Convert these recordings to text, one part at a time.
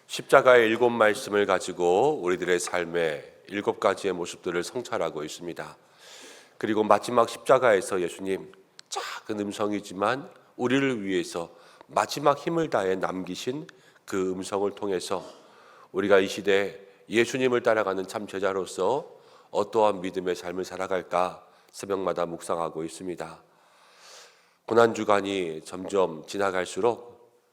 십자가의 일곱 말씀을 가지고 우리들의 삶의 일곱 가지의 모습들을 성찰하고 있습니다. 그리고 마지막 십자가에서 예수님 작은 음성이지만 우리를 위해서 마지막 힘을 다해 남기신 그 음성을 통해서 우리가 이 시대에 예수님을 따라가는 참 제자로서 어떠한 믿음의 삶을 살아갈까 새벽마다 묵상하고 있습니다. 고난주간이 점점 지나갈수록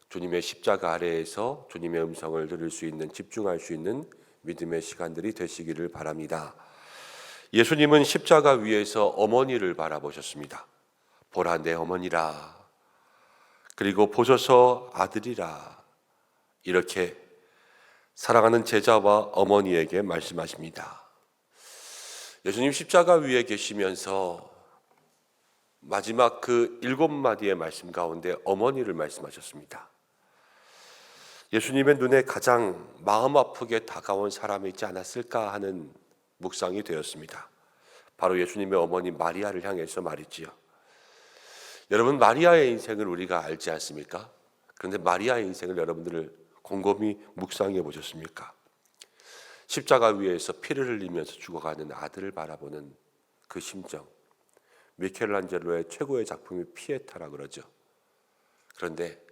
주님의 십자가 아래에서 주님의 음성을 들을 수 있는, 집중할 수 있는 믿음의 시간들이 되시기를 바랍니다. 예수님은 십자가 위에서 어머니를 바라보셨습니다. 보라 내 어머니라, 그리고 보소서 아들이라, 이렇게 사랑하는 제자와 어머니에게 말씀하십니다. 예수님 십자가 위에 계시면서 마지막 그 일곱 마디의 말씀 가운데 어머니를 말씀하셨습니다. 예수님의 눈에 가장 마음 아프게 다가온 사람이 있지 않았을까 하는 묵상이 되었습니다. 바로 예수님의 어머니 마리아를 향해서 말이지요. 여러분, 마리아의 인생을 우리가 알지 않습니까? 그런데 마리아의 인생을 여러분들 곰곰이 묵상해 보셨습니까? 십자가 위에서 피를 흘리면서 죽어가는 아들을 바라보는 그 심정, 미켈란젤로의 최고의 작품이 피에타라 그러죠. 그런데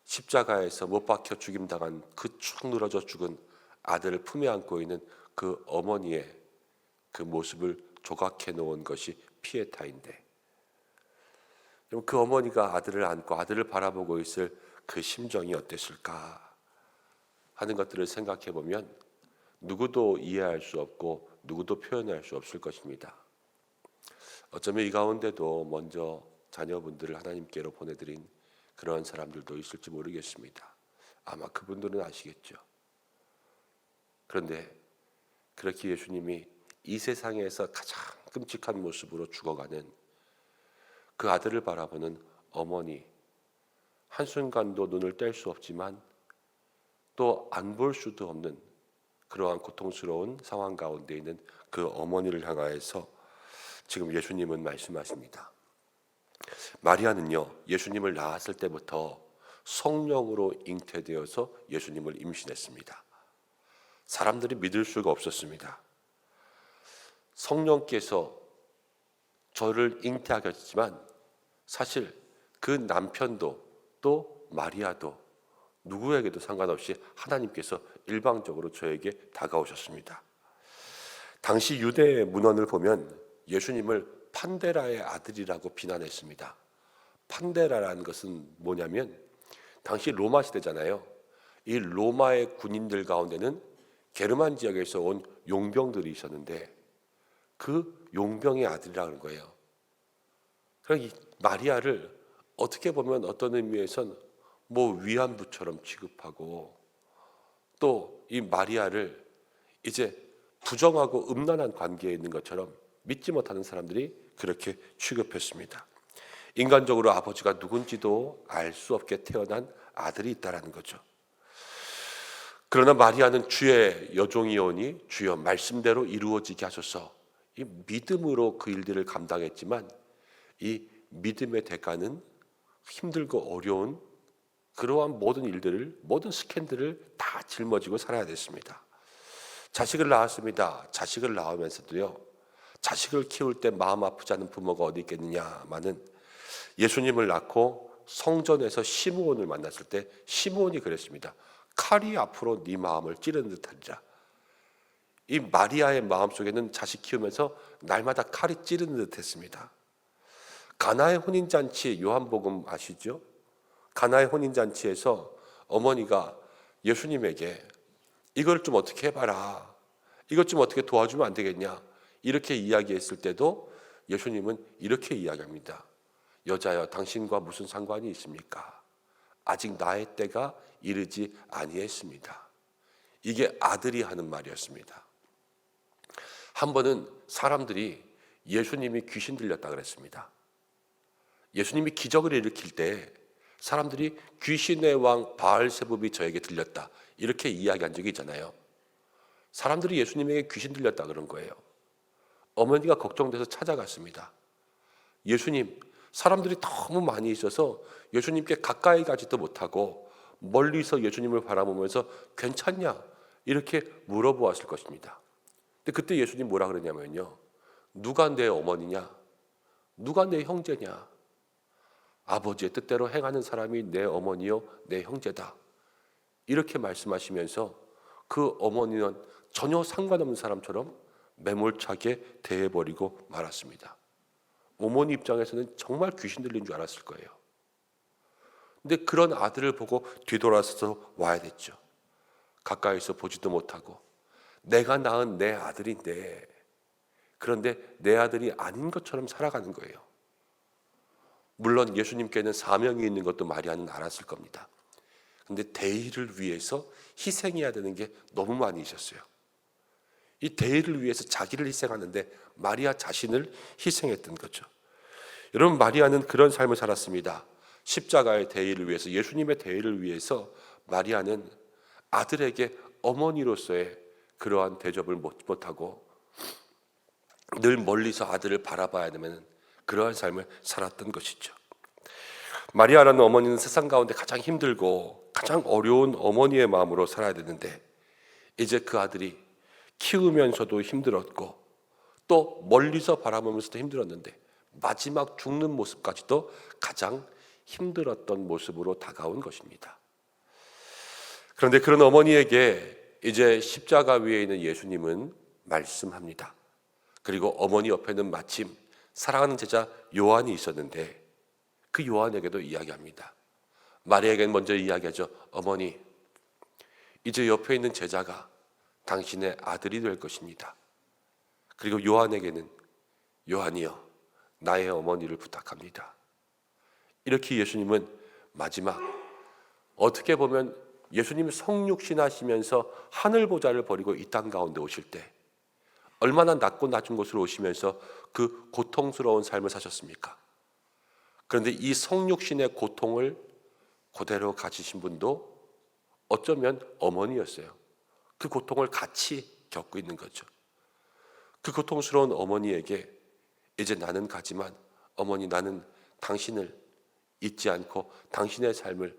십자가에서 못 박혀 죽임당한 그 축 늘어져 죽은 아들을 품에 안고 있는 그 어머니의 그 모습을 조각해 놓은 것이 피에타인데, 그 어머니가 아들을 안고 아들을 바라보고 있을 그 심정이 어땠을까 하는 것들을 생각해 보면 누구도 이해할 수 없고 누구도 표현할 수 없을 것입니다. 어쩌면 이 가운데도 먼저 자녀분들을 하나님께로 보내드린 그런 사람들도 있을지 모르겠습니다. 아마 그분들은 아시겠죠. 그런데 그렇게 예수님이 이 세상에서 가장 끔찍한 모습으로 죽어가는 그 아들을 바라보는 어머니, 한순간도 눈을 뗄 수 없지만 또 안 볼 수도 없는 그러한 고통스러운 상황 가운데 있는 그 어머니를 향하여서 지금 예수님은 말씀하십니다. 마리아는요, 예수님을 낳았을 때부터 성령으로 잉태되어서 예수님을 임신했습니다. 사람들이 믿을 수가 없었습니다. 성령께서 저를 잉태하셨지만 사실 그 남편도 또 마리아도 누구에게도 상관없이 하나님께서 일방적으로 저에게 다가오셨습니다. 당시 유대의 문헌을 보면 예수님을 판데라의 아들이라고 비난했습니다. 판데라라는 것은 뭐냐면 당시 로마 시대잖아요. 이 로마의 군인들 가운데는 게르만 지역에서 온 용병들이 있었는데 그 용병의 아들이라는 거예요. 그럼 이 마리아를 어떻게 보면 어떤 의미에선 뭐 위안부처럼 취급하고 또 이 마리아를 이제 부정하고 음란한 관계에 있는 것처럼 믿지 못하는 사람들이 그렇게 취급했습니다. 인간적으로 아버지가 누군지도 알 수 없게 태어난 아들이 있다라는 거죠. 그러나 마리아는 주의 여종이오니 주여 말씀대로 이루어지게 하소서, 이 믿음으로 그 일들을 감당했지만 이 믿음의 대가는 힘들고 어려운 그러한 모든 일들을, 모든 스캔들을 다 짊어지고 살아야 됐습니다. 자식을 낳았습니다. 자식을 낳으면서도요, 자식을 키울 때 마음 아프지 않은 부모가 어디 있겠느냐마는 예수님을 낳고 성전에서 시므온을 만났을 때 시므온이 그랬습니다. 칼이 앞으로 네 마음을 찌르는 듯하리라. 이 마리아의 마음속에는 자식 키우면서 날마다 칼이 찌르는 듯했습니다. 가나의 혼인잔치, 요한복음 아시죠? 가나의 혼인잔치에서 어머니가 예수님에게 이걸 좀 어떻게 해봐라, 이것 좀 어떻게 도와주면 안 되겠냐, 이렇게 이야기했을 때도 예수님은 이렇게 이야기합니다. 여자여, 당신과 무슨 상관이 있습니까? 아직 나의 때가 이르지 아니했습니다. 이게 아들이 하는 말이었습니다. 한 번은 사람들이 예수님이 귀신 들렸다 그랬습니다. 예수님이 기적을 일으킬 때 사람들이 귀신의 왕 바알세붑이 저에게 들렸다, 이렇게 이야기한 적이 있잖아요. 사람들이 예수님에게 귀신 들렸다 그런 거예요. 어머니가 걱정돼서 찾아갔습니다. 예수님, 사람들이 너무 많이 있어서 예수님께 가까이 가지도 못하고 멀리서 예수님을 바라보면서 괜찮냐? 이렇게 물어보았을 것입니다. 근데 그때 예수님 뭐라 그러냐면요. 누가 내 어머니냐? 누가 내 형제냐? 아버지의 뜻대로 행하는 사람이 내 어머니요 내 형제다. 이렇게 말씀하시면서 그 어머니는 전혀 상관없는 사람처럼 매몰차게 대해버리고 말았습니다. 어머니 입장에서는 정말 귀신 들린 줄 알았을 거예요. 근데 그런 아들을 보고 뒤돌아서서 와야 됐죠. 가까이서 보지도 못하고 내가 낳은 내 아들인데, 그런데 내 아들이 아닌 것처럼 살아가는 거예요. 물론 예수님께는 사명이 있는 것도 마리아는 알았을 겁니다. 근데 대의를 위해서 희생해야 되는 게 너무 많이 있었어요. 이 대의를 위해서 자기를 희생하는데 마리아 자신을 희생했던 거죠. 여러분, 마리아는 그런 삶을 살았습니다. 십자가의 대의를 위해서, 예수님의 대의를 위해서 마리아는 아들에게 어머니로서의 그러한 대접을 못하고 늘 멀리서 아들을 바라봐야 되는 그러한 삶을 살았던 것이죠. 마리아라는 어머니는 세상 가운데 가장 힘들고 가장 어려운 어머니의 마음으로 살아야 되는데, 이제 그 아들이 키우면서도 힘들었고 또 멀리서 바라보면서도 힘들었는데 마지막 죽는 모습까지도 가장 힘들었던 모습으로 다가온 것입니다. 그런데 그런 어머니에게 이제 십자가 위에 있는 예수님은 말씀합니다. 그리고 어머니 옆에는 마침 사랑하는 제자 요한이 있었는데 그 요한에게도 이야기합니다. 마리아에게는 먼저 이야기하죠. 어머니, 이제 옆에 있는 제자가 당신의 아들이 될 것입니다. 그리고 요한에게는 요한이여, 나의 어머니를 부탁합니다. 이렇게 예수님은 마지막, 어떻게 보면 예수님 성육신 하시면서 하늘 보좌를 버리고 이 땅 가운데 오실 때 얼마나 낮고 낮은 곳으로 오시면서 그 고통스러운 삶을 사셨습니까? 그런데 이 성육신의 고통을 그대로 가지신 분도 어쩌면 어머니였어요. 그 고통을 같이 겪고 있는 거죠. 그 고통스러운 어머니에게 이제 나는 가지만 어머니, 나는 당신을 잊지 않고 당신의 삶을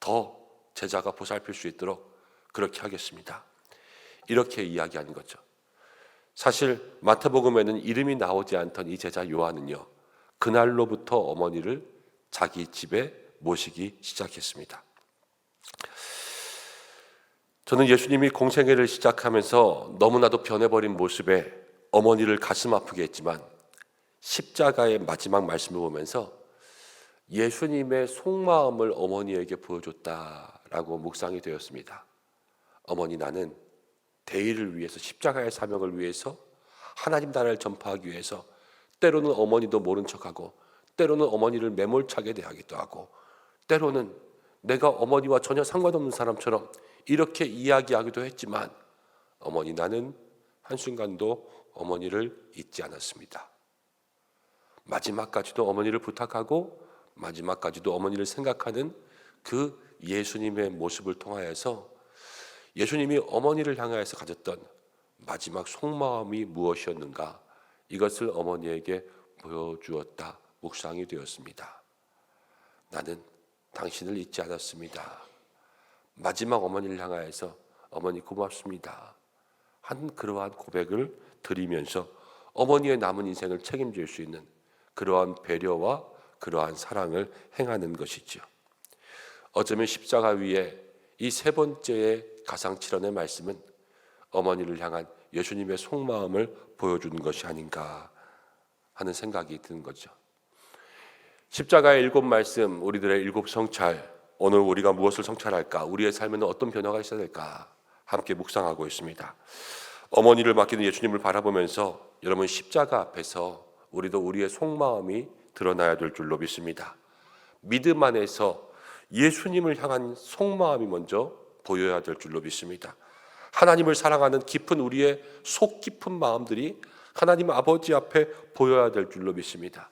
더 제자가 보살필 수 있도록 그렇게 하겠습니다. 이렇게 이야기하는 거죠. 사실 마태복음에는 이름이 나오지 않던 이 제자 요한은요, 그날로부터 어머니를 자기 집에 모시기 시작했습니다. 저는 예수님이 공생애를 시작하면서 너무나도 변해버린 모습에 어머니를 가슴 아프게 했지만 십자가의 마지막 말씀을 보면서 예수님의 속마음을 어머니에게 보여줬다라고 묵상이 되었습니다. 어머니, 나는 대의를 위해서, 십자가의 사명을 위해서, 하나님 나라를 전파하기 위해서 때로는 어머니도 모른 척하고 때로는 어머니를 매몰차게 대하기도 하고 때로는 내가 어머니와 전혀 상관없는 사람처럼 이렇게 이야기하기도 했지만 어머니, 나는 한순간도 어머니를 잊지 않았습니다. 마지막까지도 어머니를 부탁하고 마지막까지도 어머니를 생각하는 그 예수님의 모습을 통하여서 예수님이 어머니를 향하여서 가졌던 마지막 속마음이 무엇이었는가, 이것을 어머니에게 보여주었다 묵상이 되었습니다. 나는 당신을 잊지 않았습니다. 마지막 어머니를 향하여서 어머니 고맙습니다 한 그러한 고백을 드리면서 어머니의 남은 인생을 책임질 수 있는 그러한 배려와 그러한 사랑을 행하는 것이죠. 어쩌면 십자가 위에 이 세 번째의 가상칠언의 말씀은 어머니를 향한 예수님의 속마음을 보여주는 것이 아닌가 하는 생각이 드는 거죠. 십자가의 일곱 말씀, 우리들의 일곱 성찰, 오늘 우리가 무엇을 성찰할까? 우리의 삶에는 어떤 변화가 있어야 될까? 함께 묵상하고 있습니다. 어머니를 맡기는 예수님을 바라보면서 여러분, 십자가 앞에서 우리도 우리의 속마음이 드러나야 될 줄로 믿습니다. 믿음 안에서 예수님을 향한 속마음이 먼저 보여야 될 줄로 믿습니다. 하나님을 사랑하는 깊은 우리의 속 깊은 마음들이 하나님 아버지 앞에 보여야 될 줄로 믿습니다.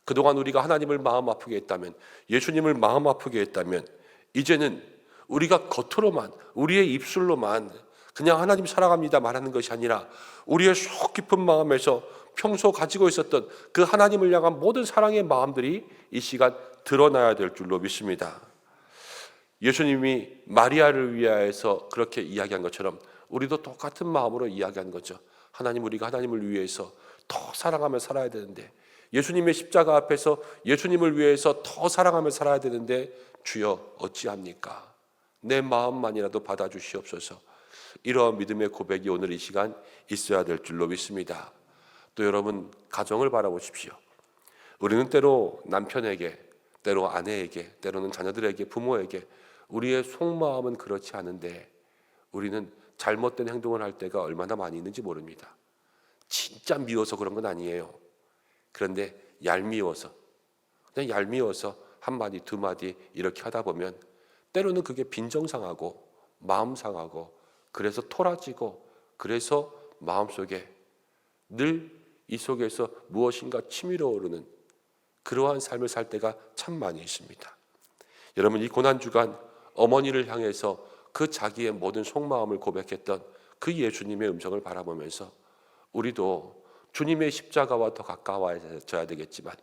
그동안 우리가 하나님을 마음 아프게 했다면, 예수님을 마음 아프게 했다면, 이제는 우리가 겉으로만, 우리의 입술로만 그냥 하나님 사랑합니다 말하는 것이 아니라 우리의 속 깊은 마음에서 평소 가지고 있었던 그 하나님을 향한 모든 사랑의 마음들이 이 시간 드러나야 될 줄로 믿습니다. 예수님이 마리아를 위하여서 그렇게 이야기한 것처럼 우리도 똑같은 마음으로 이야기한 거죠. 하나님, 우리가 하나님을 위해서 더 사랑하며 살아야 되는데, 예수님의 십자가 앞에서 예수님을 위해서 더 사랑하며 살아야 되는데 주여 어찌합니까? 내 마음만이라도 받아주시옵소서. 이러한 믿음의 고백이 오늘 이 시간 있어야 될 줄로 믿습니다. 또 여러분, 가정을 바라보십시오. 우리는 때로 남편에게, 때로 아내에게, 때로는 자녀들에게, 부모에게 우리의 속마음은 그렇지 않은데 우리는 잘못된 행동을 할 때가 얼마나 많이 있는지 모릅니다. 진짜 미워서 그런 건 아니에요. 그런데 얄미워서, 그냥 얄미워서 한마디 두마디 이렇게 하다 보면 때로는 그게 빈정상하고 마음 상하고, 그래서 토라지고, 그래서 마음속에 늘 이 속에서 무엇인가 치밀어 오르는 그러한 삶을 살 때가 참 많이 있습니다. 여러분, 이 고난주간 어머니를 향해서 그 자기의 모든 속마음을 고백했던 그 예수님의 음성을 바라보면서 우리도 주님의 십자가와 더 가까워져야 되겠지만,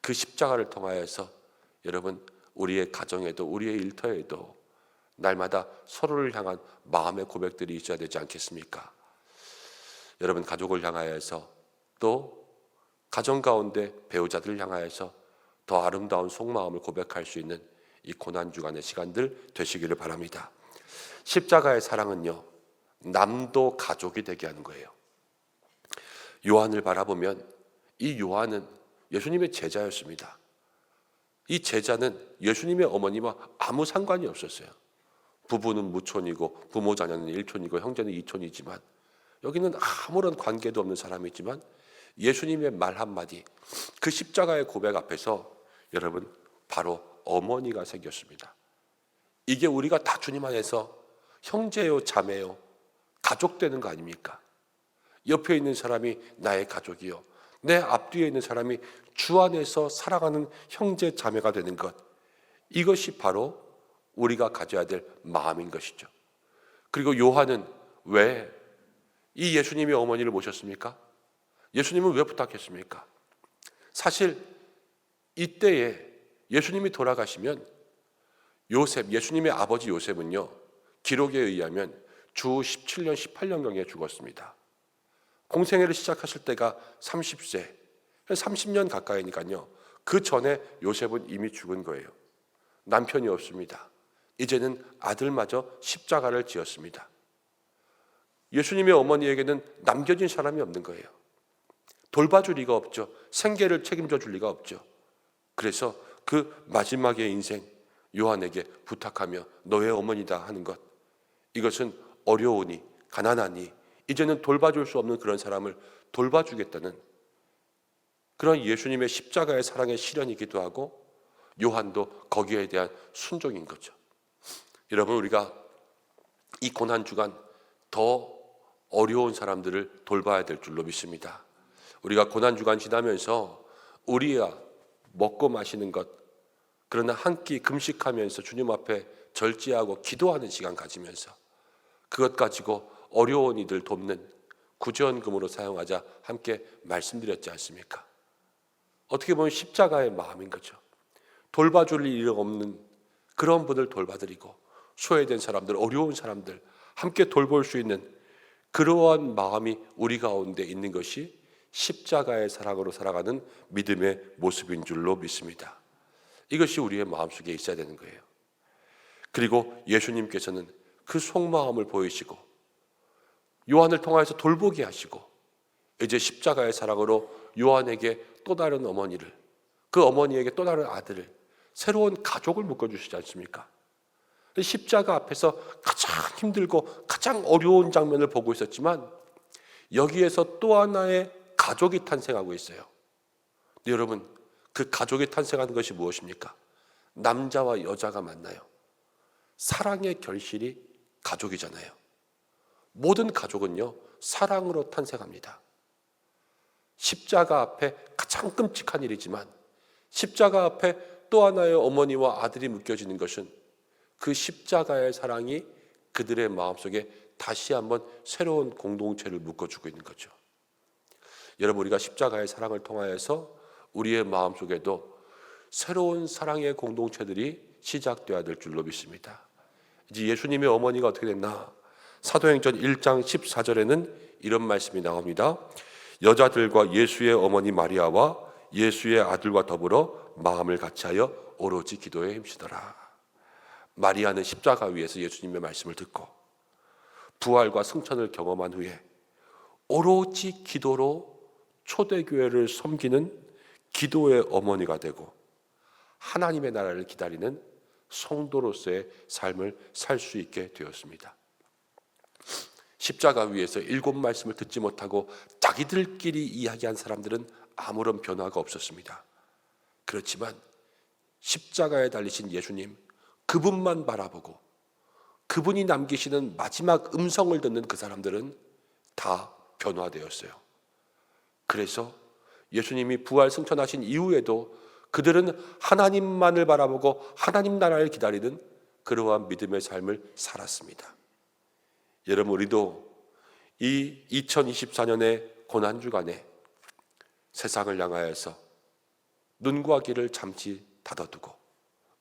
그 십자가를 통하여서 여러분, 우리의 가정에도 우리의 일터에도 날마다 서로를 향한 마음의 고백들이 있어야 되지 않겠습니까? 여러분, 가족을 향하여서, 또 가정 가운데 배우자들을 향하여서 더 아름다운 속마음을 고백할 수 있는 이 고난주간의 시간들 되시기를 바랍니다. 십자가의 사랑은요, 남도 가족이 되게 하는 거예요. 요한을 바라보면 이 요한은 예수님의 제자였습니다. 이 제자는 예수님의 어머니와 아무 상관이 없었어요. 부부는 무촌이고 부모 자녀는 일촌이고 형제는 이촌이지만, 여기는 아무런 관계도 없는 사람이지만 예수님의 말 한마디, 그 십자가의 고백 앞에서 여러분 바로 어머니가 생겼습니다. 이게 우리가 다 주님 안에서 형제요 자매요 가족 되는 거 아닙니까? 옆에 있는 사람이 나의 가족이요, 내 앞뒤에 있는 사람이 주 안에서 살아가는 형제 자매가 되는 것, 이것이 바로 우리가 가져야 될 마음인 것이죠. 그리고 요한은 왜 이 예수님의 어머니를 모셨습니까? 예수님은 왜 부탁했습니까? 사실 이때에 예수님이 돌아가시면 요셉, 예수님의 아버지 요셉은요, 기록에 의하면 주 17년, 18년경에 죽었습니다. 공생애를 시작하실 때가 30세, 30년 가까이니까요. 그 전에 요셉은 이미 죽은 거예요. 남편이 없습니다. 이제는 아들마저 십자가를 지었습니다. 예수님의 어머니에게는 남겨진 사람이 없는 거예요. 돌봐줄 리가 없죠. 생계를 책임져 줄 리가 없죠. 그래서 그 마지막의 인생 요한에게 부탁하며 너의 어머니다 하는 것, 이것은 어려우니 가난하니 이제는 돌봐줄 수 없는 그런 사람을 돌봐주겠다는 그런 예수님의 십자가의 사랑의 실현이기도 하고, 요한도 거기에 대한 순종인 거죠. 여러분, 우리가 이 고난주간 더 어려운 사람들을 돌봐야 될 줄로 믿습니다. 우리가 고난주간 지나면서 우리가 먹고 마시는 것, 그러나 한 끼 금식하면서 주님 앞에 절제하고 기도하는 시간 가지면서 그것 가지고 어려운 이들 돕는 구제원금으로 사용하자 함께 말씀드렸지 않습니까? 어떻게 보면 십자가의 마음인 거죠. 돌봐줄 일 없는 그런 분을 돌봐드리고, 소외된 사람들, 어려운 사람들 함께 돌볼 수 있는 그러한 마음이 우리 가운데 있는 것이 십자가의 사랑으로 살아가는 믿음의 모습인 줄로 믿습니다. 이것이 우리의 마음속에 있어야 되는 거예요. 그리고 예수님께서는 그 속마음을 보이시고 요한을 통하여서 돌보게 하시고, 이제 십자가의 사랑으로 요한에게 또 다른 어머니를, 그 어머니에게 또 다른 아들을, 새로운 가족을 묶어주시지 않습니까? 십자가 앞에서 가장 힘들고 가장 어려운 장면을 보고 있었지만 여기에서 또 하나의 가족이 탄생하고 있어요. 근데 여러분, 그 가족이 탄생하는 것이 무엇입니까? 남자와 여자가 만나요. 사랑의 결실이 가족이잖아요. 모든 가족은요, 사랑으로 탄생합니다. 십자가 앞에 가장 끔찍한 일이지만 십자가 앞에 또 하나의 어머니와 아들이 묶여지는 것은 그 십자가의 사랑이 그들의 마음속에 다시 한번 새로운 공동체를 묶어주고 있는 거죠. 여러분, 우리가 십자가의 사랑을 통하여서 우리의 마음속에도 새로운 사랑의 공동체들이 시작되어야 될 줄로 믿습니다. 이제 예수님의 어머니가 어떻게 됐나? 사도행전 1장 14절에는 이런 말씀이 나옵니다. 여자들과 예수의 어머니 마리아와 예수의 아들과 더불어 마음을 같이하여 오로지 기도에 힘쓰더라. 마리아는 십자가 위에서 예수님의 말씀을 듣고 부활과 승천을 경험한 후에 오로지 기도로 초대교회를 섬기는 기도의 어머니가 되고 하나님의 나라를 기다리는 성도로서의 삶을 살 수 있게 되었습니다. 십자가 위에서 7 말씀을 듣지 못하고 자기들끼리 이야기한 사람들은 아무런 변화가 없었습니다. 그렇지만 십자가에 달리신 예수님, 그분만 바라보고 그분이 남기시는 마지막 음성을 듣는 그 사람들은 다 변화되었어요. 그래서 예수님이 부활 승천하신 이후에도 그들은 하나님만을 바라보고 하나님 나라를 기다리는 그러한 믿음의 삶을 살았습니다. 여러분, 우리도 이 2024년의 고난주간에 세상을 향하여서 눈과 귀를 잠시 닫아두고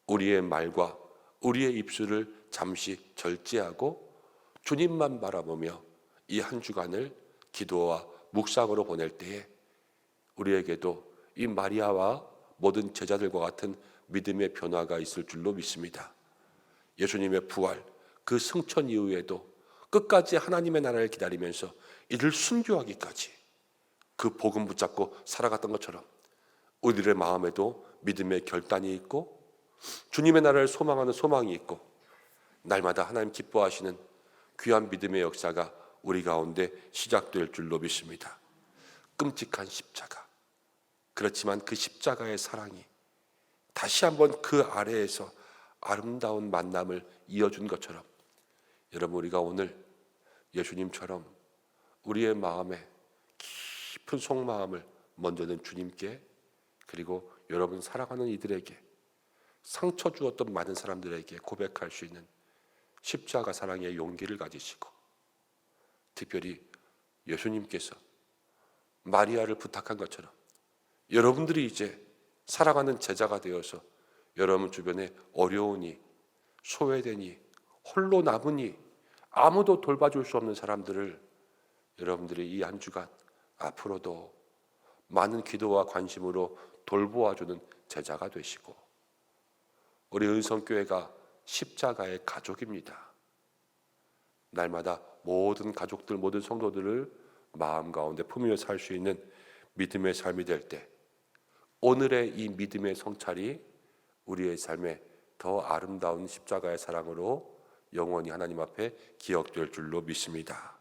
우리의 말과 우리의 입술을 잠시 절제하고 주님만 바라보며 이 한 주간을 기도와 묵상으로 보낼 때에 우리에게도 이 마리아와 모든 제자들과 같은 믿음의 변화가 있을 줄로 믿습니다. 예수님의 부활, 그 승천 이후에도 끝까지 하나님의 나라를 기다리면서 이를 순교하기까지 그 복음 붙잡고 살아갔던 것처럼 우리들의 마음에도 믿음의 결단이 있고 주님의 나라를 소망하는 소망이 있고 날마다 하나님 기뻐하시는 귀한 믿음의 역사가 우리 가운데 시작될 줄로 믿습니다. 끔찍한 십자가, 그렇지만 그 십자가의 사랑이 다시 한번 그 아래에서 아름다운 만남을 이어준 것처럼 여러분, 우리가 오늘 예수님처럼 우리의 마음에 깊은 속마음을 먼저는 주님께, 그리고 여러분 사랑하는 이들에게, 상처 주었던 많은 사람들에게 고백할 수 있는 십자가 사랑의 용기를 가지시고, 특별히 예수님께서 마리아를 부탁한 것처럼 여러분들이 이제 살아가는 제자가 되어서 여러분 주변에 어려우니, 소외되니, 홀로 남으니, 아무도 돌봐줄 수 없는 사람들을 여러분들이 이 한 주간 앞으로도 많은 기도와 관심으로 돌보아주는 제자가 되시고, 우리 은성교회가 십자가의 가족입니다. 날마다 모든 가족들, 모든 성도들을 마음 가운데 품으며 살 수 있는 믿음의 삶이 될 때 오늘의 이 믿음의 성찰이 우리의 삶에 더 아름다운 십자가의 사랑으로 영원히 하나님 앞에 기억될 줄로 믿습니다.